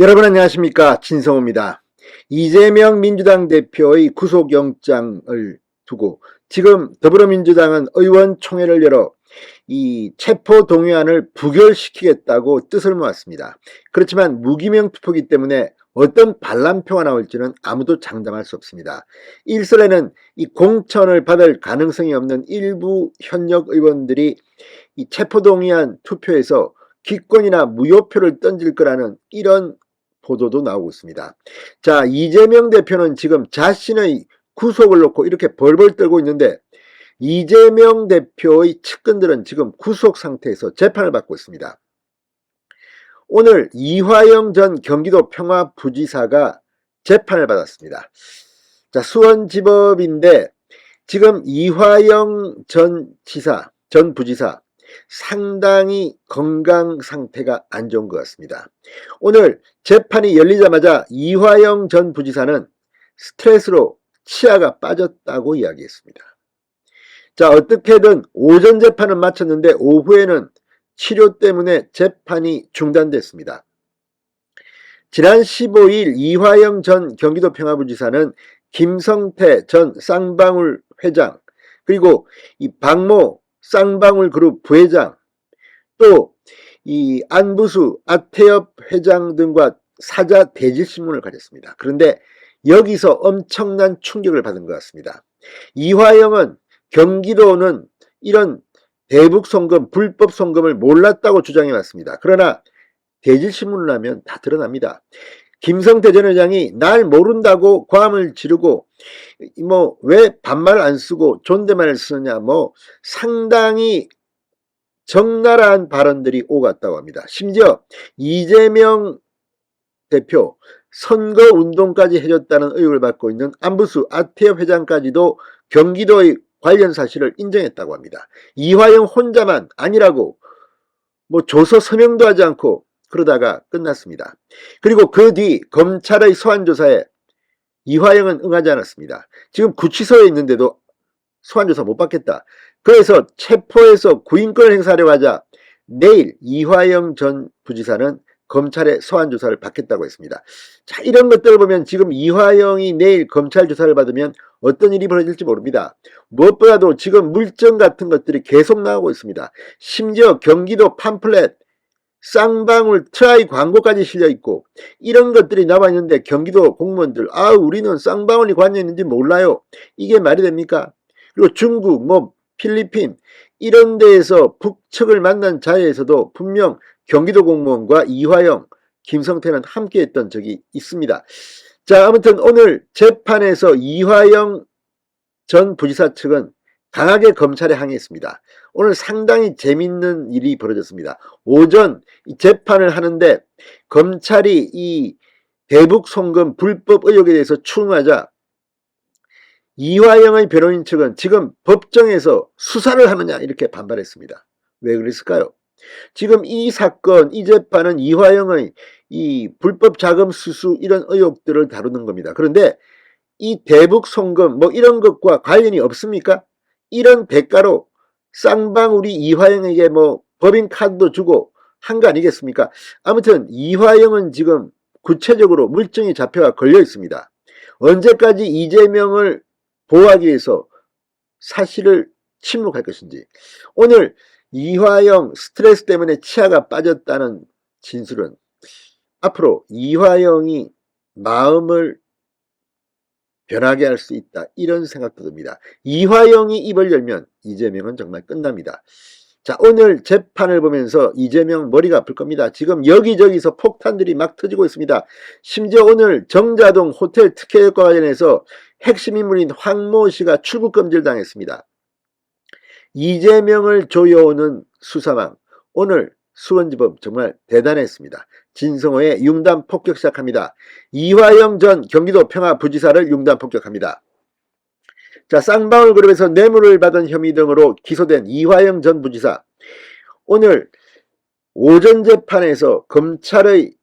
여러분 안녕하십니까, 진성호입니다. 이재명 민주당 대표의 구속영장을 두고 지금 더불어민주당은 의원총회를 열어 이 체포동의안을 부결시키겠다고 뜻을 모았습니다. 그렇지만 무기명 투표기 때문에 어떤 반란표가 나올지는 아무도 장담할 수 없습니다. 일설에는 이 공천을 받을 가능성이 없는 일부 현역 의원들이 이 체포동의안 투표에서 기권이나 무효표를 던질 거라는 이런 보도도 나오고 있습니다. 자, 이재명 대표는 지금 자신의 구속을 놓고 이렇게 벌벌 떨고 있는데, 이재명 대표의 측근들은 지금 구속 상태에서 재판을 받고 있습니다. 오늘 이화영 전 경기도 평화부지사가 재판을 받았습니다. 자, 수원지법인데 지금 이화영 전 부지사 상당히 건강 상태가 안 좋은 것 같습니다. 오늘 재판이 열리자마자 이화영 전 부지사는 스트레스로 치아가 빠졌다고 이야기했습니다. 자, 어떻게든 오전 재판은 마쳤는데 오후에는 치료 때문에 재판이 중단됐습니다. 지난 15일 이화영 전 경기도 평화부지사는 김성태 전 쌍방울 회장, 그리고 이 박모 쌍방울 그룹 부회장, 또 이 안부수 아태엽 회장 등과 사자 대질신문을 가졌습니다. 그런데 여기서 엄청난 충격을 받은 것 같습니다. 이화영은 경기도는 이런 대북 송금, 불법 송금을 몰랐다고 주장해 왔습니다. 그러나 대질신문을 하면 다 드러납니다. 김성태 전 회장이 날 모른다고 고함을 지르고 왜 반말을 안 쓰고 존댓말을 쓰느냐, 상당히 적나라한 발언들이 오갔다고 합니다. 심지어 이재명 대표 선거운동까지 해줬다는 의혹을 받고 있는 안부수 아태엽 회장까지도 경기도의 관련 사실을 인정했다고 합니다. 이화영 혼자만 아니라고 조서 서명도 하지 않고 그러다가 끝났습니다. 그리고 그 뒤 검찰의 소환조사에 이화영은 응하지 않았습니다. 지금 구치소에 있는데도 소환조사 못 받겠다. 그래서 체포해서 구인권을 행사하려고 하자 내일 이화영 전 부지사는 검찰의 소환조사를 받겠다고 했습니다. 자, 이런 것들을 보면 지금 이화영이 내일 검찰 조사를 받으면 어떤 일이 벌어질지 모릅니다. 무엇보다도 지금 물증 같은 것들이 계속 나오고 있습니다. 심지어 경기도 팜플렛, 쌍방울 트라이 광고까지 실려 있고 이런 것들이 나와 있는데 경기도 공무원들 우리는 쌍방울이 관여했는지 몰라요. 이게 말이 됩니까? 그리고 중국, 필리핀 이런 데에서 북측을 만난 자리에서도 분명 경기도 공무원과 이화영, 김성태는 함께 했던 적이 있습니다. 자, 아무튼 오늘 재판에서 이화영 전 부지사 측은 강하게 검찰에 항의했습니다. 오늘 상당히 재밌는 일이 벌어졌습니다. 오전 재판을 하는데 검찰이 이 대북 송금 불법 의혹에 대해서 추궁하자 이화영의 변호인 측은 지금 법정에서 수사를 하느냐 이렇게 반발했습니다. 왜 그랬을까요? 지금 이 사건, 이 재판은 이화영의 이 불법 자금 수수 이런 의혹들을 다루는 겁니다. 그런데 이 대북 송금 이런 것과 관련이 없습니까? 이런 대가로 쌍방울이 이화영에게 법인카드도 주고 한 거 아니겠습니까? 아무튼 이화영은 지금 구체적으로 물증이 잡혀가 걸려 있습니다. 언제까지 이재명을 보호하기 위해서 사실을 침묵할 것인지. 오늘 이화영 스트레스 때문에 치아가 빠졌다는 진술은 앞으로 이화영이 마음을 변하게 할 수 있다, 이런 생각도 듭니다. 이화영이 입을 열면 이재명은 정말 끝납니다. 자, 오늘 재판을 보면서 이재명 머리가 아플 겁니다. 지금 여기저기서 폭탄들이 막 터지고 있습니다. 심지어 오늘 정자동 호텔 특혜역과 관련해서 핵심 인물인 황모 씨가 출국 금지를 당했습니다. 이재명을 조여오는 수사망, 오늘 수원지법 정말 대단했습니다. 진성호의 융단 폭격 시작합니다. 이화영 전 경기도 평화부지사를 융단 폭격합니다. 자, 쌍방울 그룹에서 뇌물을 받은 혐의 등으로 기소된 이화영 전 부지사, 오늘 오전 재판에서 검찰의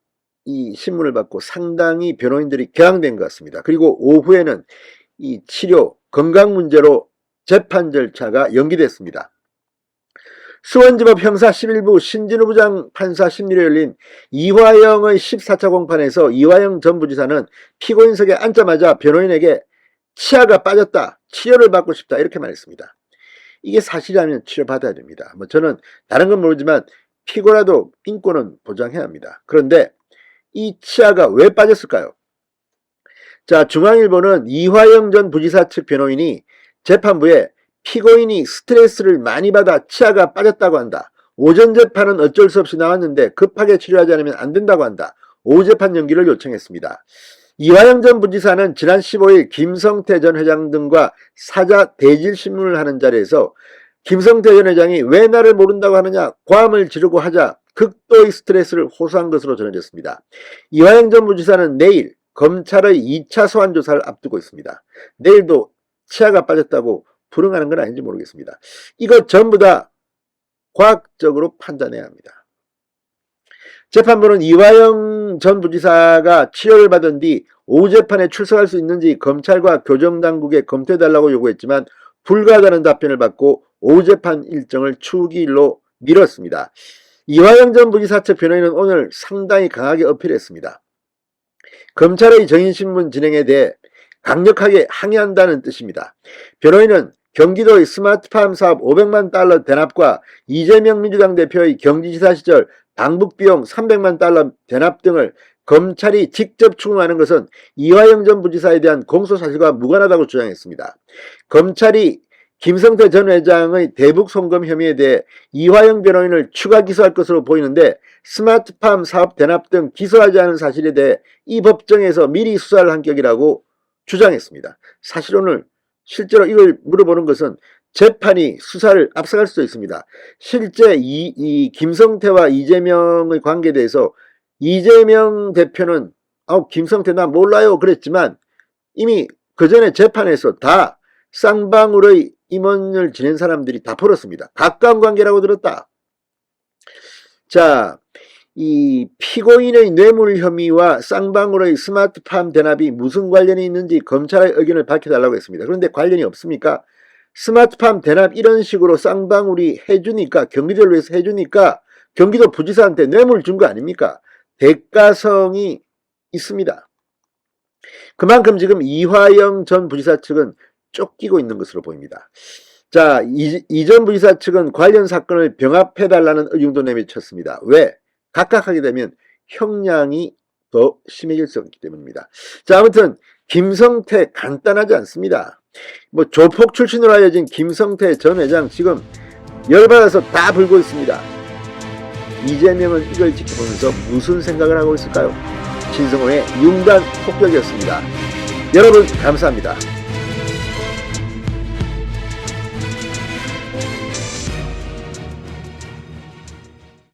이 신문을 받고 상당히 변호인들이 격앙된 것 같습니다. 그리고 오후에는 이 치료, 건강 문제로 재판 절차가 연기됐습니다. 수원지법 형사 11부 신진우 부장 판사 심리로 열린 이화영의 14차 공판에서 이화영 전 부지사는 피고인석에 앉자마자 변호인에게 치아가 빠졌다, 치료를 받고 싶다 이렇게 말했습니다. 이게 사실이라면 치료받아야 됩니다. 뭐 저는 다른 건 모르지만 피고라도 인권은 보장해야 합니다. 그런데 이 치아가 왜 빠졌을까요? 자, 중앙일보는 이화영 전 부지사 측 변호인이 재판부에 피고인이 스트레스를 많이 받아 치아가 빠졌다고 한다. 오전 재판은 어쩔 수 없이 나왔는데 급하게 치료하지 않으면 안 된다고 한다. 오후 재판 연기를 요청했습니다. 이화영 전 부지사는 지난 15일 김성태 전 회장 등과 사자 대질 신문을 하는 자리에서 김성태 전 회장이 왜 나를 모른다고 하느냐 고함을 지르고 하자 극도의 스트레스를 호소한 것으로 전해졌습니다. 이화영 전 부지사는 내일 검찰의 2차 소환 조사를 앞두고 있습니다. 내일도 치아가 빠졌다고 불응하는 건 아닌지 모르겠습니다. 이거 전부 다 과학적으로 판단해야 합니다. 재판부는 이화영 전 부지사가 치료를 받은 뒤 오후 재판에 출석할 수 있는지 검찰과 교정당국에 검토해달라고 요구했지만 불가하다는 답변을 받고 오후 재판 일정을 추기일로 미뤘습니다. 이화영 전 부지사 측 변호인은 오늘 상당히 강하게 어필했습니다. 검찰의 정인신문 진행에 대해 강력하게 항의한다는 뜻입니다. 변호인은 경기도의 스마트팜 사업 500만 달러 대납과 이재명 민주당 대표의 경기지사 시절 방북비용 300만 달러 대납 등을 검찰이 직접 추궁하는 것은 이화영 전 부지사에 대한 공소사실과 무관하다고 주장했습니다. 검찰이 김성태 전 회장의 대북 송금 혐의에 대해 이화영 변호인을 추가 기소할 것으로 보이는데 스마트팜 사업 대납 등 기소하지 않은 사실에 대해 이 법정에서 미리 수사를 한 격이라고 주장했습니다. 사실 오늘 실제로 이걸 물어보는 것은 재판이 수사를 앞서갈 수도 있습니다. 실제 이 김성태와 이재명의 관계에 대해서 이재명 대표는 김성태 나 몰라요 그랬지만 이미 그 전에 재판에서 다 쌍방울의 임원을 지낸 사람들이 다 풀었습니다. 가까운 관계라고 들었다. 자, 이 피고인의 뇌물 혐의와 쌍방울의 스마트팜 대납이 무슨 관련이 있는지 검찰의 의견을 밝혀달라고 했습니다. 그런데 관련이 없습니까? 스마트팜 대납 이런 식으로 쌍방울이 해주니까, 경기도를 위해서 해주니까 경기도 부지사한테 뇌물 준 거 아닙니까? 대가성이 있습니다. 그만큼 지금 이화영 전 부지사 측은 쫓기고 있는 것으로 보입니다. 자, 이 전 부지사 측은 관련 사건을 병합해달라는 의중도 내미쳤습니다. 왜? 각각하게 되면 형량이 더 심해질 수 있기 때문입니다. 자, 아무튼 김성태 간단하지 않습니다. 뭐 조폭 출신으로 알려진 김성태 전 회장 지금 열받아서 다 불고 있습니다. 이재명은 이걸 지켜보면서 무슨 생각을 하고 있을까요? 신성호의 융단 폭격이었습니다. 여러분 감사합니다.